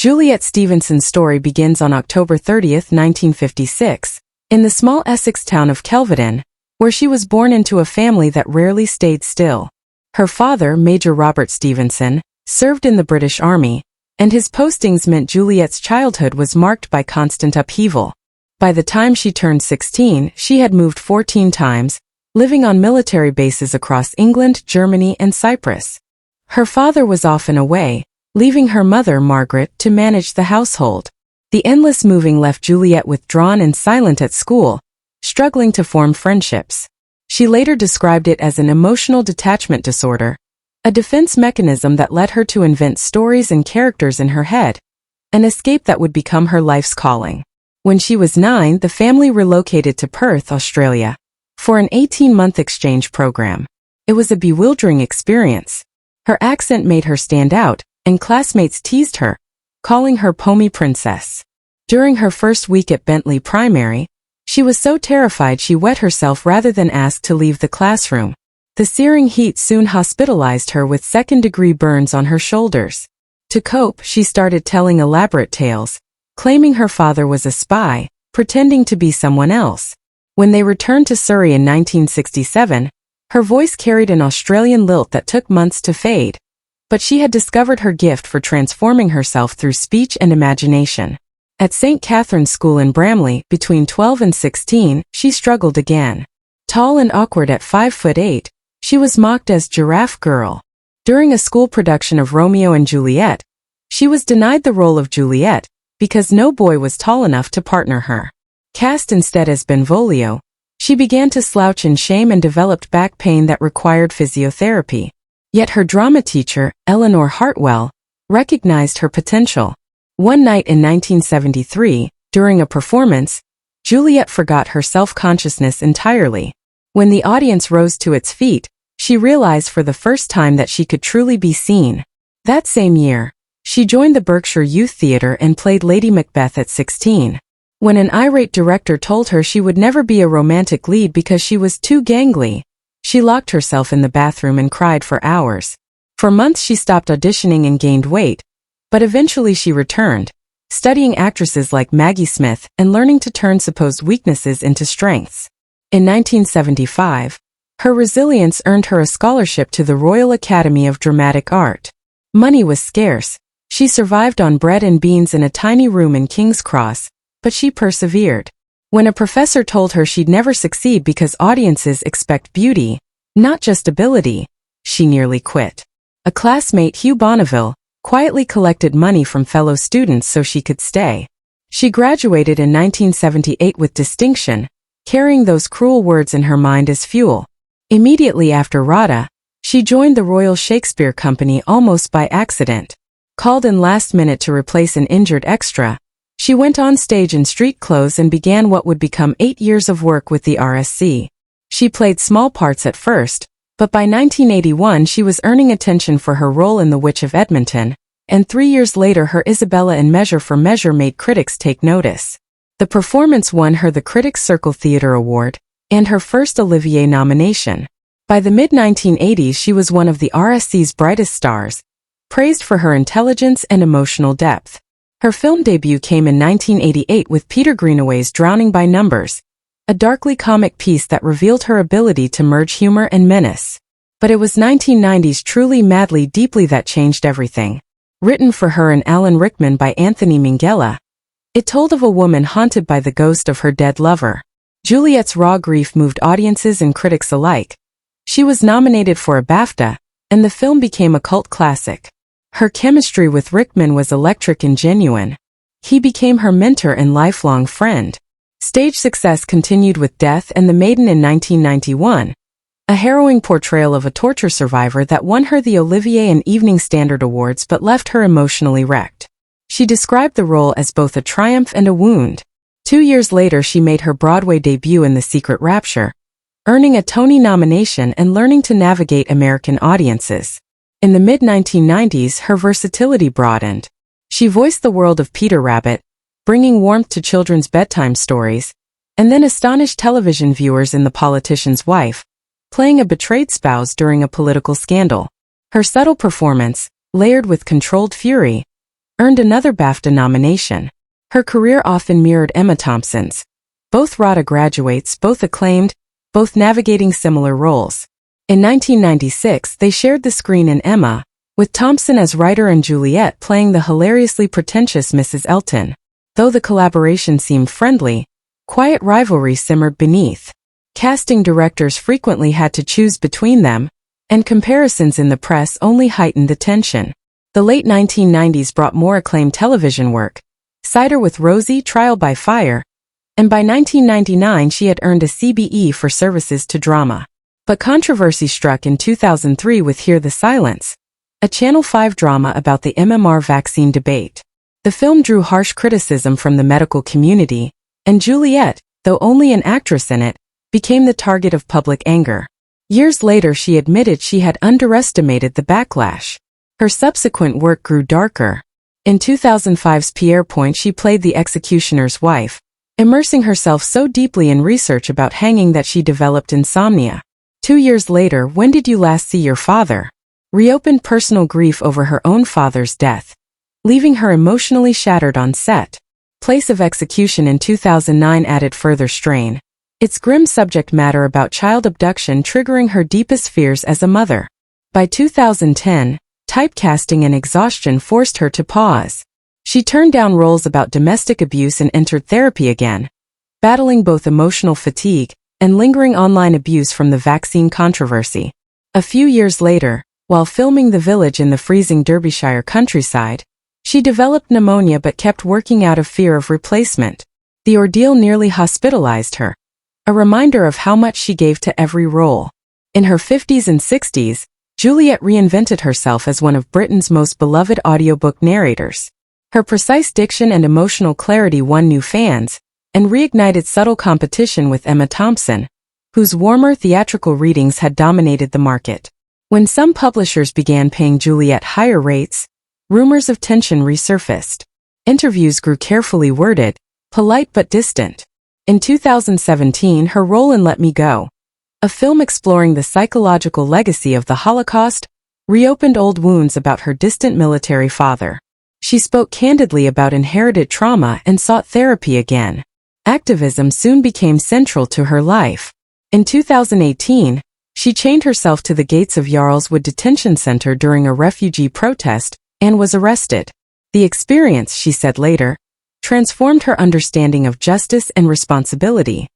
Juliet Stevenson's story begins on October 30, 1956, in the small Essex town of Kelvedon, where she was born into a family that rarely stayed still. Her father, Major Robert Stevenson, served in the British Army, and his postings meant Juliet's childhood was marked by constant upheaval. By the time she turned 16, she had moved 14 times, living on military bases across England, Germany, and Cyprus. Her father was often away, leaving her mother, Margaret, to manage the household. The endless moving left Juliet withdrawn and silent at school, struggling to form friendships. She later described it as an emotional detachment disorder, a defense mechanism that led her to invent stories and characters in her head, an escape that would become her life's calling. When she was 9, the family relocated to Perth, Australia, for an 18-month exchange program. It was a bewildering experience. Her accent made her stand out, and classmates teased her, calling her Pommy Princess. During her first week at Bentley Primary, she was so terrified she wet herself rather than ask to leave the classroom. The searing heat soon hospitalized her with second-degree burns on her shoulders. To cope, she started telling elaborate tales, claiming her father was a spy, pretending to be someone else. When they returned to Surrey in 1967, her voice carried an Australian lilt that took months to fade. But she had discovered her gift for transforming herself through speech and imagination. At St. Catherine's School in Bramley, between 12 and 16, she struggled again. Tall and awkward at 5'8", she was mocked as Giraffe Girl. During a school production of Romeo and Juliet, she was denied the role of Juliet because no boy was tall enough to partner her. Cast instead as Benvolio, she began to slouch in shame and developed back pain that required physiotherapy. Yet her drama teacher, Eleanor Hartwell, recognized her potential. One night in 1973, during a performance, Juliet forgot her self-consciousness entirely. When the audience rose to its feet, she realized for the first time that she could truly be seen. That same year, she joined the Berkshire Youth Theatre and played Lady Macbeth at 16. When an irate director told her she would never be a romantic lead because she was too gangly, she locked herself in the bathroom and cried for hours. For months she stopped auditioning and gained weight, but eventually she returned, studying actresses like Maggie Smith and learning to turn supposed weaknesses into strengths. In 1975, her resilience earned her a scholarship to the Royal Academy of Dramatic Art. Money was scarce. She survived on bread and beans in a tiny room in King's Cross, but she persevered. When a professor told her she'd never succeed because audiences expect beauty, not just ability, she nearly quit. A classmate, Hugh Bonneville, quietly collected money from fellow students so she could stay. She graduated in 1978 with distinction, carrying those cruel words in her mind as fuel. Immediately after RADA, she joined the Royal Shakespeare Company almost by accident. Called in last minute to replace an injured extra, she went on stage in street clothes and began what would become 8 years of work with the RSC. She played small parts at first, but by 1981 she was earning attention for her role in The Witch of Edmonton, and 3 years later her Isabella in Measure for Measure made critics take notice. The performance won her the Critics' Circle Theatre Award, and her first Olivier nomination. By the mid-1980s she was one of the RSC's brightest stars, praised for her intelligence and emotional depth. Her film debut came in 1988 with Peter Greenaway's Drowning by Numbers, a darkly comic piece that revealed her ability to merge humor and menace. But it was 1990's Truly Madly Deeply that changed everything. Written for her and Alan Rickman by Anthony Minghella, it told of a woman haunted by the ghost of her dead lover. Juliet's raw grief moved audiences and critics alike. She was nominated for a BAFTA, and the film became a cult classic. Her chemistry with Rickman was electric and genuine. He became her mentor and lifelong friend. Stage success continued with Death and the Maiden in 1991, a harrowing portrayal of a torture survivor that won her the Olivier and Evening Standard Awards but left her emotionally wrecked. She described the role as both a triumph and a wound. 2 years later she made her Broadway debut in The Secret Rapture, earning a Tony nomination and learning to navigate American audiences. In the mid-1990s her versatility broadened. She voiced the world of Peter Rabbit, bringing warmth to children's bedtime stories, and then astonished television viewers in The Politician's Wife, playing a betrayed spouse during a political scandal. Her subtle performance, layered with controlled fury, earned another BAFTA nomination. Her career often mirrored Emma Thompson's. Both RADA graduates, both acclaimed, both navigating similar roles. In 1996, they shared the screen in Emma, with Thompson as writer and Juliet playing the hilariously pretentious Mrs. Elton. Though the collaboration seemed friendly, quiet rivalry simmered beneath. Casting directors frequently had to choose between them, and comparisons in the press only heightened the tension. The late 1990s brought more acclaimed television work, Cider with Rosie, Trial by Fire, and by 1999 she had earned a CBE for services to drama. But controversy struck in 2003 with Hear the Silence, a Channel 5 drama about the MMR vaccine debate. The film drew harsh criticism from the medical community, and Juliet, though only an actress in it, became the target of public anger. Years later she admitted she had underestimated the backlash. Her subsequent work grew darker. In 2005's Pierre Point she played the executioner's wife, immersing herself so deeply in research about hanging that she developed insomnia. 2 years later, When Did You Last See Your Father? Reopened personal grief over her own father's death, leaving her emotionally shattered on set. Place of Execution in 2009 added further strain, its grim subject matter about child abduction triggering her deepest fears as a mother. By 2010, typecasting and exhaustion forced her to pause. She turned down roles about domestic abuse and entered therapy again, battling both emotional fatigue and lingering online abuse from the vaccine controversy. A few years later, while filming The Village in the freezing Derbyshire countryside, she developed pneumonia but kept working out of fear of replacement. The ordeal nearly hospitalized her, a reminder of how much she gave to every role. In her 50s and 60s, Juliet reinvented herself as one of Britain's most beloved audiobook narrators. Her precise diction and emotional clarity won new fans, and reignited subtle competition with Emma Thompson, whose warmer theatrical readings had dominated the market. When some publishers began paying Juliet higher rates, rumors of tension resurfaced. Interviews grew carefully worded, polite but distant. In 2017, her role in Let Me Go, a film exploring the psychological legacy of the Holocaust, reopened old wounds about her distant military father. She spoke candidly about inherited trauma and sought therapy again. Activism soon became central to her life. In 2018, she chained herself to the gates of Yarlswood Detention Center during a refugee protest and was arrested. The experience, she said later, transformed her understanding of justice and responsibility.